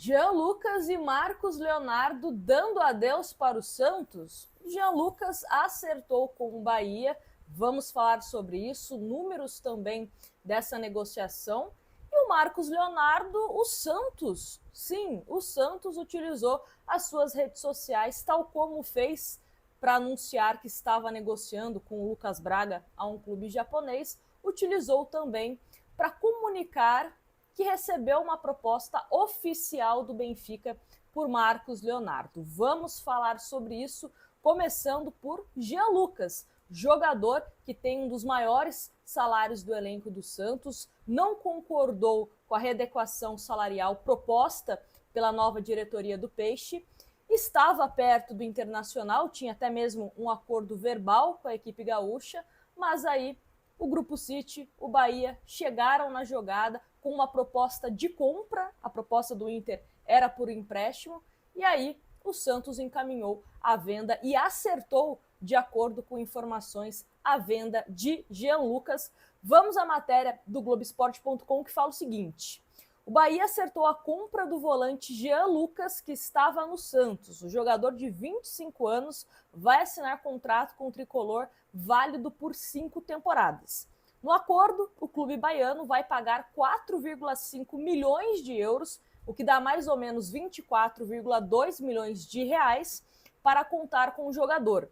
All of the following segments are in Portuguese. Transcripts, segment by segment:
Jean Lucas e Marcos Leonardo dando adeus para o Santos. Jean Lucas acertou com o Bahia, vamos falar sobre isso, números também dessa negociação. E o Marcos Leonardo, o Santos, sim, o Santos utilizou as suas redes sociais, tal como fez para anunciar que estava negociando com o Lucas Braga a um clube japonês, utilizou também para comunicar que recebeu uma proposta oficial do Benfica por Marcos Leonardo. Vamos falar sobre isso, começando por Jean Lucas, jogador que tem um dos maiores salários do elenco do Santos, não concordou com a readequação salarial proposta pela nova diretoria do Peixe, estava perto do Internacional, tinha até mesmo um acordo verbal com a equipe gaúcha, mas aí o Grupo City, o Bahia, chegaram na jogada com uma proposta de compra, a proposta do Inter era por empréstimo, e aí o Santos encaminhou a venda e acertou, de acordo com informações, a venda de Jean Lucas. Vamos à matéria do Globoesporte.com que fala o seguinte: o Bahia acertou a compra do volante Jean Lucas, que estava no Santos. O jogador de 25 anos vai assinar contrato com o tricolor válido por 5 temporadas. No acordo, o clube baiano vai pagar 4,5 milhões de euros, o que dá mais ou menos 24,2 milhões de reais, para contar com o jogador.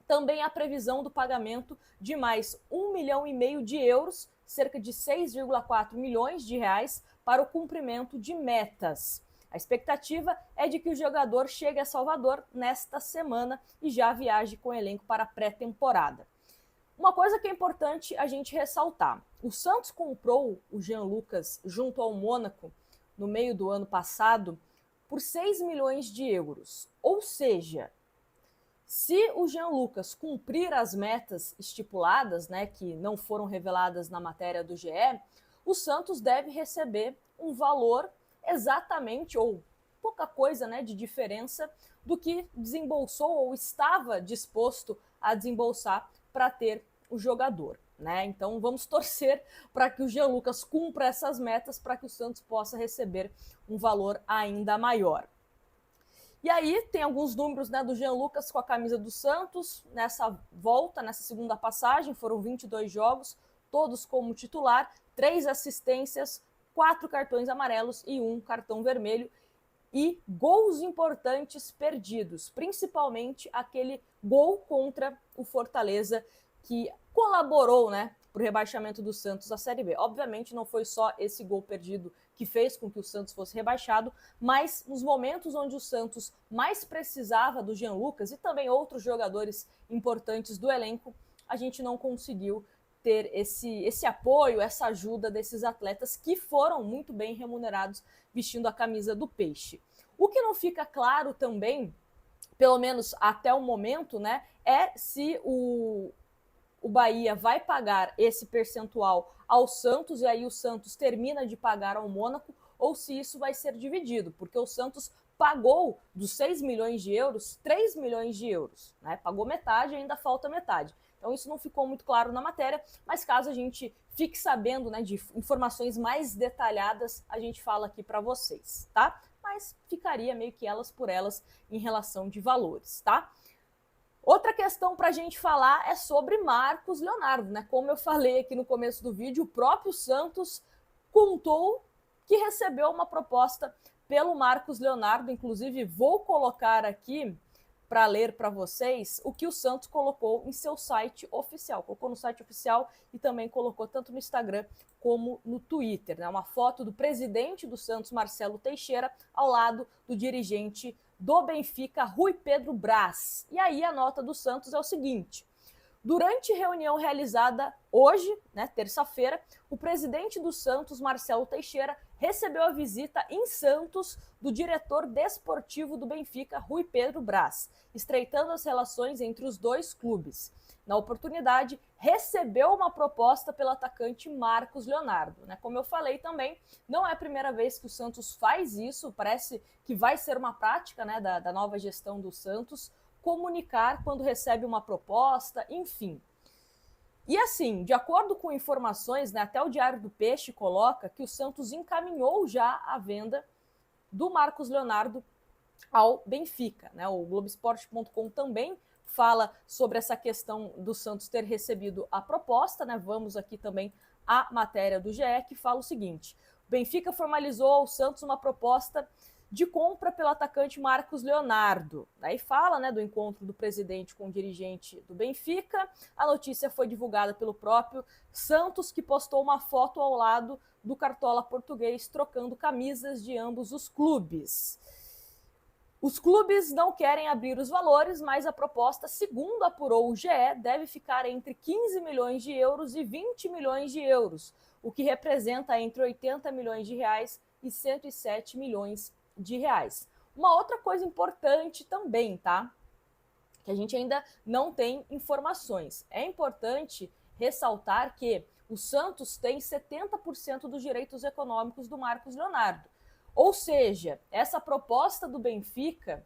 Também há previsão do pagamento de mais 1,5 milhão de euros, cerca de 6,4 milhões de reais, para o cumprimento de metas. A expectativa é de que o jogador chegue a Salvador nesta semana e já viaje com o elenco para a pré-temporada. Uma coisa que é importante a gente ressaltar: o Santos comprou o Jean Lucas junto ao Mônaco no meio do ano passado por 6 milhões de euros. Ou seja, se o Jean Lucas cumprir as metas estipuladas, né, que não foram reveladas na matéria do GE, o Santos deve receber um valor exatamente, ou pouca coisa, né, de diferença do que desembolsou ou estava disposto a desembolsar para ter o jogador, né? Então vamos torcer para que o Jean Lucas cumpra essas metas para que o Santos possa receber um valor ainda maior. E aí tem alguns números, né, do Jean Lucas com a camisa do Santos nessa volta, nessa segunda passagem. Foram 22 jogos, todos como titular, 3 assistências, 4 cartões amarelos e 1 cartão vermelho. E gols importantes perdidos, principalmente aquele gol contra o Fortaleza, que colaborou, né, para o rebaixamento do Santos à Série B. Obviamente não foi só esse gol perdido que fez com que o Santos fosse rebaixado, mas nos momentos onde o Santos mais precisava do Jean Lucas e também outros jogadores importantes do elenco, a gente não conseguiu ter esse apoio, essa ajuda desses atletas que foram muito bem remunerados vestindo a camisa do Peixe. O que não fica claro também, pelo menos até o momento, né, é se o Bahia vai pagar esse percentual ao Santos e aí o Santos termina de pagar ao Mônaco, ou se isso vai ser dividido, porque o Santos pagou dos 6 milhões de euros, 3 milhões de euros, né? Pagou metade e ainda falta metade. Então isso não ficou muito claro na matéria, mas caso a gente fique sabendo, né, de informações mais detalhadas, a gente fala aqui para vocês, tá? Mas ficaria meio que elas por elas em relação de valores, tá? Outra questão para a gente falar é sobre Marcos Leonardo, né? Como eu falei aqui no começo do vídeo, o próprio Santos contou que recebeu uma proposta pelo Marcos Leonardo. Inclusive, vou colocar aqui para ler para vocês o que o Santos colocou em seu site oficial. Colocou no site oficial e também colocou tanto no Instagram como no Twitter, né? Uma foto do presidente do Santos, Marcelo Teixeira, ao lado do dirigente do Benfica, Rui Pedro Brás. E aí a nota do Santos é o seguinte: durante reunião realizada hoje, né, terça-feira, o presidente do Santos, Marcelo Teixeira, recebeu a visita em Santos do diretor desportivo do Benfica, Rui Pedro Brás, estreitando as relações entre os dois clubes. Na oportunidade, recebeu uma proposta pelo atacante Marcos Leonardo, né? Como eu falei também, não é a primeira vez que o Santos faz isso, parece que vai ser uma prática, né, da nova gestão do Santos, comunicar quando recebe uma proposta, enfim. E assim, de acordo com informações, né, até o Diário do Peixe coloca que o Santos encaminhou já a venda do Marcos Leonardo ao Benfica, né? O Globoesporte.com também fala sobre essa questão do Santos ter recebido a proposta, né? Vamos aqui também à matéria do GE, que fala o seguinte: o Benfica formalizou ao Santos uma proposta de compra pelo atacante Marcos Leonardo. Daí fala, né, do encontro do presidente com o dirigente do Benfica. A notícia foi divulgada pelo próprio Santos, que postou uma foto ao lado do cartola português trocando camisas de ambos os clubes. Os clubes não querem abrir os valores, mas a proposta, segundo apurou o GE, deve ficar entre 15 milhões de euros e 20 milhões de euros, o que representa entre 80 milhões de reais e 107 milhões de reais. Uma outra coisa importante também, tá? Que a gente ainda não tem informações. É importante ressaltar que o Santos tem 70% dos direitos econômicos do Marcos Leonardo. Ou seja, essa proposta do Benfica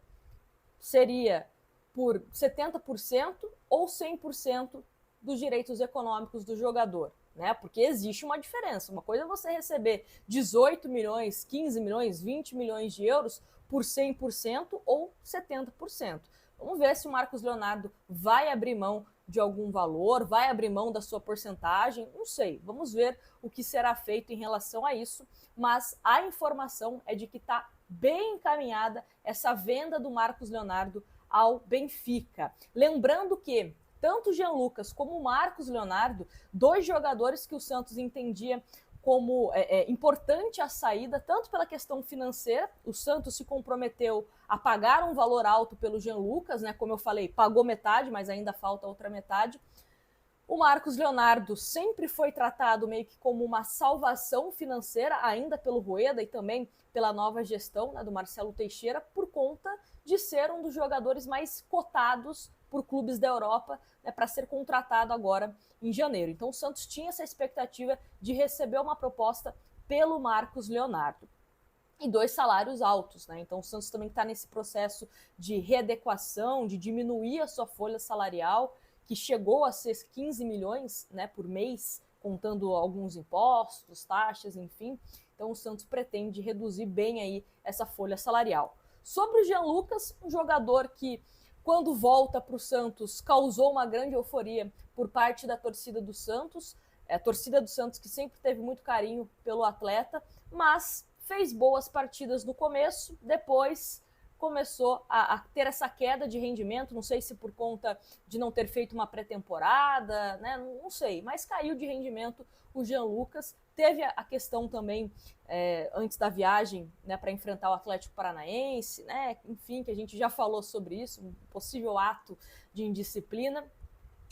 seria por 70% ou 100% dos direitos econômicos do jogador, né? Porque existe uma diferença. Uma coisa é você receber 18 milhões, 15 milhões, 20 milhões de euros por 100% ou 70%. Vamos ver se o Marcos Leonardo vai abrir mão de algum valor, vai abrir mão da sua porcentagem, não sei. Vamos ver o que será feito em relação a isso, mas a informação é de que está bem encaminhada essa venda do Marcos Leonardo ao Benfica. Lembrando que tanto o Jean Lucas como o Marcos Leonardo, dois jogadores que o Santos entendia como importante a saída, tanto pela questão financeira, o Santos se comprometeu a pagar um valor alto pelo Jean Lucas, né? Como eu falei, pagou metade, mas ainda falta outra metade. O Marcos Leonardo sempre foi tratado meio que como uma salvação financeira, ainda pelo Rueda e também pela nova gestão, né, do Marcelo Teixeira, por conta de ser um dos jogadores mais cotados por clubes da Europa, né, para ser contratado agora em janeiro. Então o Santos tinha essa expectativa de receber uma proposta pelo Marcos Leonardo. E dois salários altos, né? Então o Santos também está nesse processo de readequação, de diminuir a sua folha salarial, que chegou a ser 15 milhões, né, por mês, contando alguns impostos, taxas, enfim. Então o Santos pretende reduzir bem aí essa folha salarial. Sobre o Jean Lucas, um jogador que, quando volta para o Santos, causou uma grande euforia por parte da torcida do Santos, a torcida do Santos que sempre teve muito carinho pelo atleta, mas fez boas partidas no começo, depois começou a ter essa queda de rendimento, não sei se por conta de não ter feito uma pré-temporada, né? Não sei, mas caiu de rendimento o Jean Lucas. Teve a questão também, antes da viagem, né, para enfrentar o Atlético Paranaense, né? Enfim, que a gente já falou sobre isso, um possível ato de indisciplina.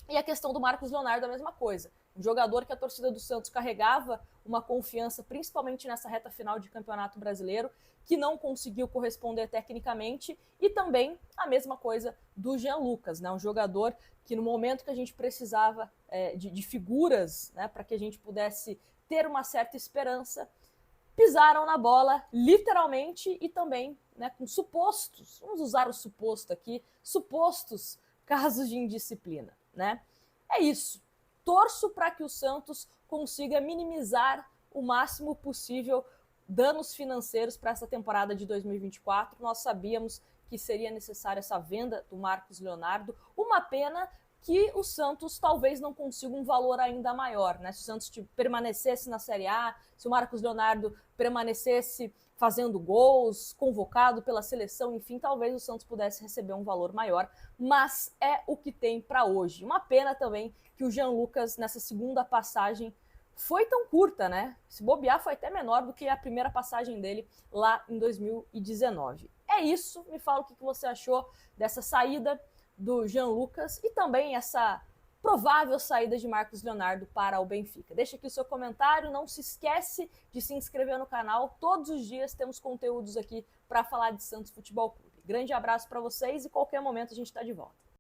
E a questão do Marcos Leonardo, a mesma coisa. Um jogador que a torcida do Santos carregava uma confiança, principalmente nessa reta final de Campeonato Brasileiro, que não conseguiu corresponder tecnicamente, e também a mesma coisa do Jean Lucas, né? Um jogador que no momento que a gente precisava de figuras, né, para que a gente pudesse ter uma certa esperança, pisaram na bola, literalmente, e também, né, com supostos, vamos usar o suposto aqui, supostos casos de indisciplina, né? É isso. Torço para que o Santos consiga minimizar o máximo possível danos financeiros para essa temporada de 2024. Nós sabíamos que seria necessária essa venda do Marcos Leonardo. Uma pena que o Santos talvez não consiga um valor ainda maior, né? Se o Santos permanecesse na Série A, se o Marcos Leonardo permanecesse fazendo gols, convocado pela seleção, enfim, talvez o Santos pudesse receber um valor maior, mas é o que tem para hoje. Uma pena também que o Jean Lucas, nessa segunda passagem, foi tão curta, né? Se bobear, foi até menor do que a primeira passagem dele lá em 2019. É isso, me fala o que você achou dessa saída do Jean Lucas e também essa provável saída de Marcos Leonardo para o Benfica. Deixa aqui o seu comentário, não se esquece de se inscrever no canal. Todos os dias temos conteúdos aqui para falar de Santos Futebol Clube. Grande abraço para vocês e qualquer momento a gente está de volta.